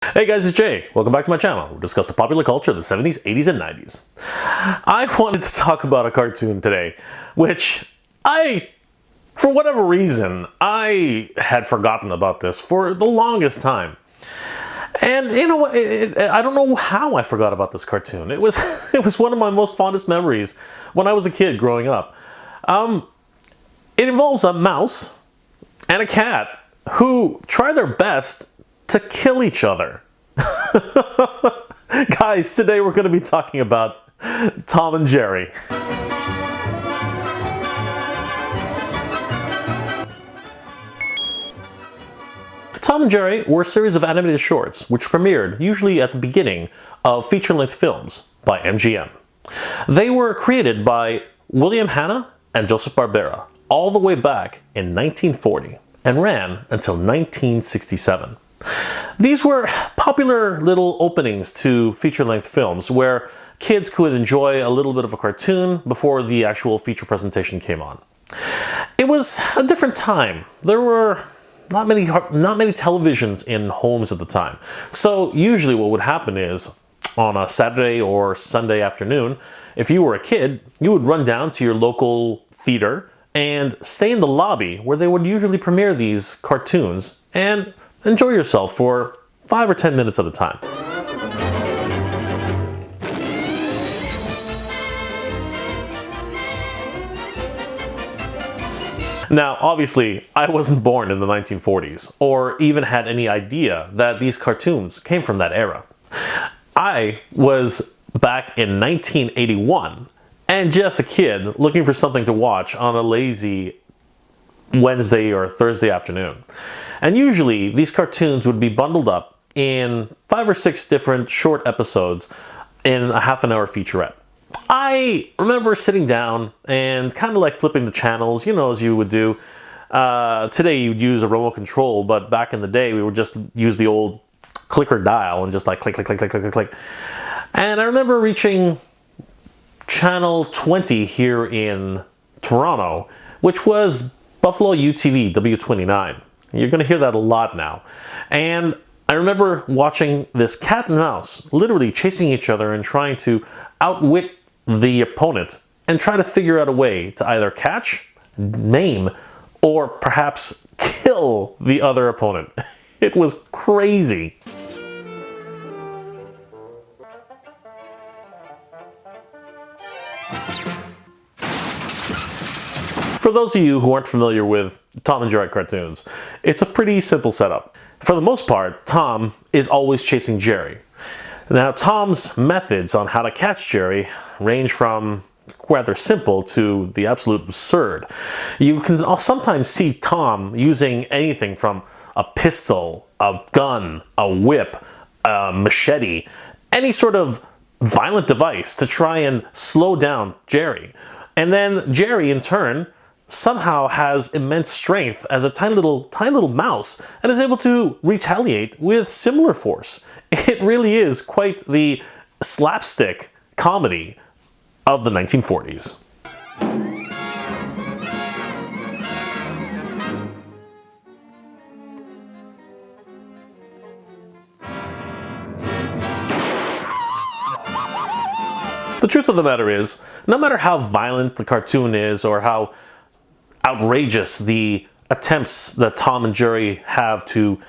Hey guys, it's Jay. Welcome back to my channel. We'll discuss the popular culture of the 70s, 80s, and 90s. I wanted to talk about a cartoon today, which for whatever reason, I had forgotten about this for the longest time. And you know what, I don't know how I forgot about this cartoon. It was one of my most fondest memories when I was a kid growing up. It involves a mouse and a cat who try their best to kill each other. Guys, today we're going to be talking about Tom and Jerry. Tom and Jerry were a series of animated shorts which premiered usually at the beginning of feature-length films by MGM. They were created by William Hanna and Joseph Barbera all the way back in 1940 and ran until 1967. These were popular little openings to feature-length films where kids could enjoy a little bit of a cartoon before the actual feature presentation came on. It was a different time. There were not many televisions in homes at the time. So usually what would happen is on a Saturday or Sunday afternoon, if you were a kid, you would run down to your local theater and stay in the lobby where they would usually premiere these cartoons and enjoy yourself for 5 or 10 minutes at a time. Now, obviously, I wasn't born in the 1940s, or even had any idea that these cartoons came from that era. I was back in 1981, and just a kid looking for something to watch on a lazy Wednesday or Thursday afternoon. And usually, these cartoons would be bundled up in 5 or 6 different short episodes in a half-an-hour featurette. I remember sitting down and kind of like flipping the channels, you know, as you would do. Today you'd use a remote control, but back in the day we would just use the old clicker dial and just like click, click, click, click, click, click, click. And I remember reaching channel 20 here in Toronto, which was Buffalo UTV W29. You're going to hear that a lot now. And I remember watching this cat and mouse literally chasing each other and trying to outwit the opponent and try to figure out a way to either catch, maim, or perhaps kill the other opponent. It was crazy. For those of you who aren't familiar with Tom and Jerry cartoons, it's a pretty simple setup. For the most part, Tom is always chasing Jerry. Now, Tom's methods on how to catch Jerry range from rather simple to the absolute absurd. You can sometimes see Tom using anything from a pistol, a gun, a whip, a machete, any sort of violent device to try and slow down Jerry. And then Jerry, in turn, somehow has immense strength as a tiny little mouse and is able to retaliate with similar force. It really is quite the slapstick comedy of the 1940s. The truth of the matter is, no matter how violent the cartoon is or how outrageous the attempts that Tom and Jerry have to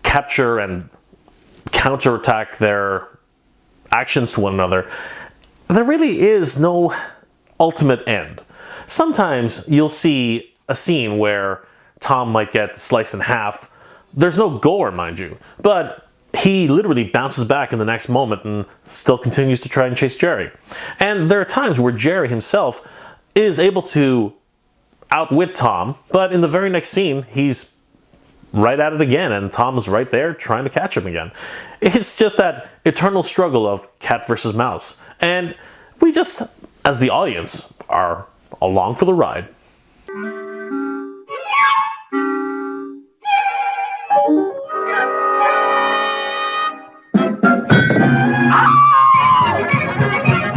capture and counterattack their actions to one another, there really is no ultimate end. Sometimes you'll see a scene where Tom might get sliced in half. There's no gore, mind you, but he literally bounces back in the next moment and still continues to try and chase Jerry. And there are times where Jerry himself is able to outwit Tom, but in the very next scene, he's right at it again, and Tom is right there trying to catch him again. It's just that eternal struggle of cat versus mouse. And we just, as the audience, are along for the ride.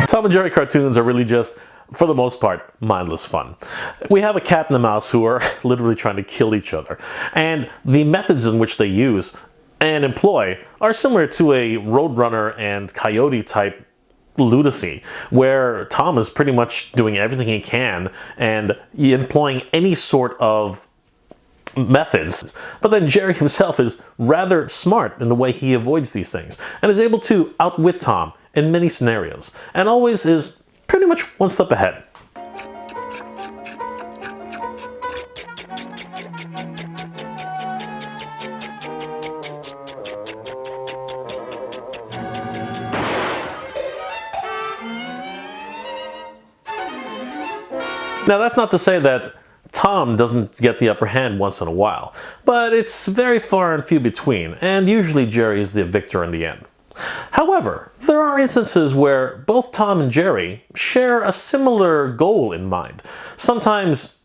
Tom and Jerry cartoons are really just, for the most part, mindless fun. We have a cat and a mouse who are literally trying to kill each other. And the methods in which they use and employ are similar to a Roadrunner and Coyote type lunacy, where Tom is pretty much doing everything he can and employing any sort of methods. But then Jerry himself is rather smart in the way he avoids these things and is able to outwit Tom in many scenarios, and always is pretty much one step ahead. Now, that's not to say that Tom doesn't get the upper hand once in a while, but it's very far and few between, and usually Jerry is the victor in the end. However, there are instances where both Tom and Jerry share a similar goal in mind. Sometimes,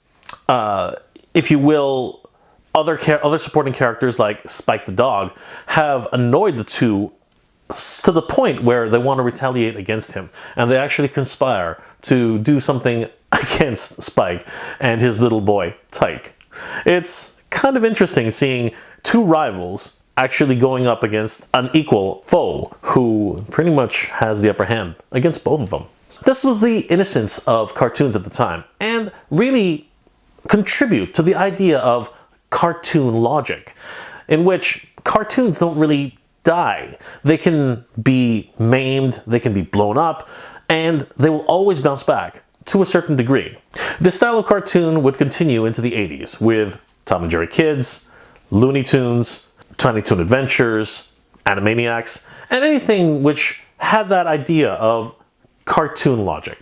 if you will, other supporting characters like Spike the dog have annoyed the two to the point where they want to retaliate against him, and they actually conspire to do something against Spike and his little boy, Tyke. It's kind of interesting seeing two rivals actually going up against an equal foe who pretty much has the upper hand against both of them. This was the innocence of cartoons at the time, and really contribute to the idea of cartoon logic, in which cartoons don't really die. They can be maimed, they can be blown up, and they will always bounce back to a certain degree. This style of cartoon would continue into the 80s with Tom and Jerry Kids, Looney Tunes, Tiny Toon Adventures, Animaniacs, and anything which had that idea of cartoon logic.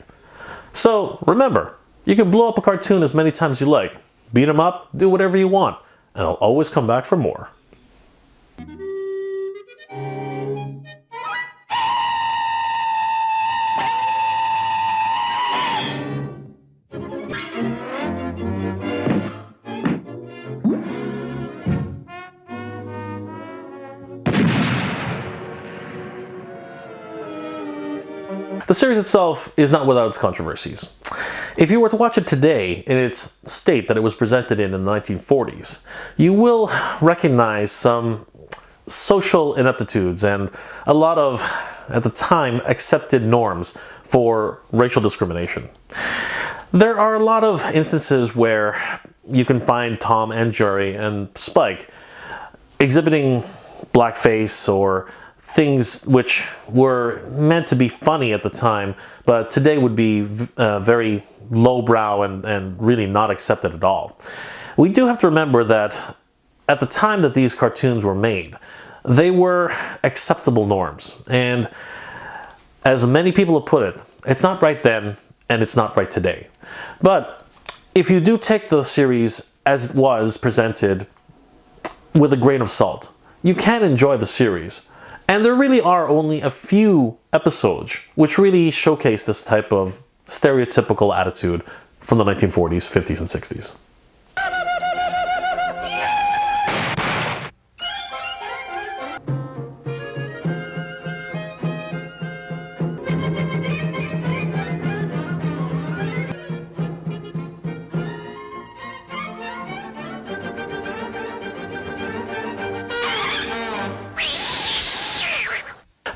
So remember, you can blow up a cartoon as many times as you like, beat them up, do whatever you want, and they'll always come back for more. The series itself is not without its controversies. If you were to watch it today in its state that it was presented in the 1940s, you will recognize some social ineptitudes and a lot of, at the time, accepted norms for racial discrimination. There are a lot of instances where you can find Tom and Jerry and Spike exhibiting blackface or things which were meant to be funny at the time, but today would be very lowbrow and really not accepted at all. We do have to remember that at the time that these cartoons were made, they were acceptable norms. And as many people have put it, it's not right then and it's not right today. But if you do take the series as it was presented with a grain of salt, you can enjoy the series. And there really are only a few episodes which really showcase this type of stereotypical attitude from the 1940s, 50s, and 60s.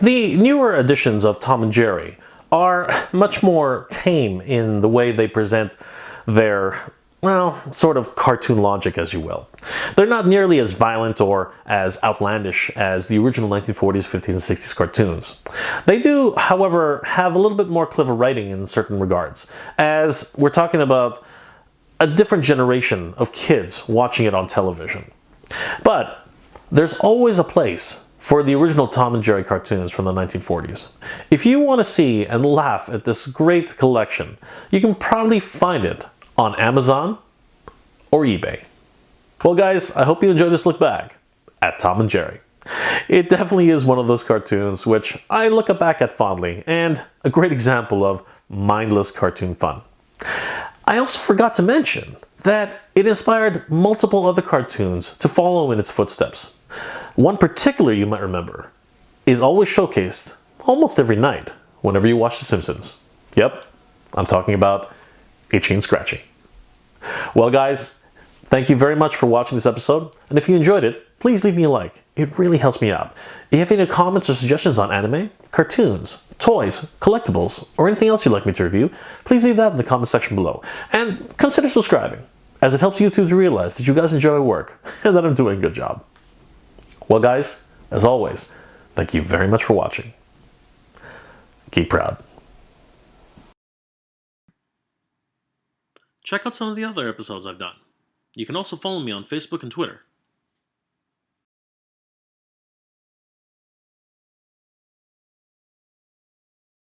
The newer editions of Tom and Jerry are much more tame in the way they present their, well, sort of cartoon logic, as you will. They're not nearly as violent or as outlandish as the original 1940s, 50s, and 60s cartoons. They do, however, have a little bit more clever writing in certain regards, as we're talking about a different generation of kids watching it on television. But there's always a place for the original Tom and Jerry cartoons from the 1940s. If you want to see and laugh at this great collection, you can probably find it on Amazon or eBay. Well guys, I hope you enjoyed this look back at Tom and Jerry. It definitely is one of those cartoons which I look back at fondly, and a great example of mindless cartoon fun. I also forgot to mention that it inspired multiple other cartoons to follow in its footsteps. One particular you might remember is always showcased almost every night whenever you watch The Simpsons. Yep, I'm talking about Itchy and Scratchy. Well guys, thank you very much for watching this episode, and if you enjoyed it, please leave me a like It really helps me out. If you have any comments or suggestions on anime, cartoons, toys, collectibles, or anything else you'd like me to review, please leave that in the comment section below. And consider subscribing, as it helps YouTube to realize that you guys enjoy my work and that I'm doing a good job. Well guys, as always, thank you very much for watching. Keep proud. Check out some of the other episodes I've done. You can also follow me on Facebook and Twitter.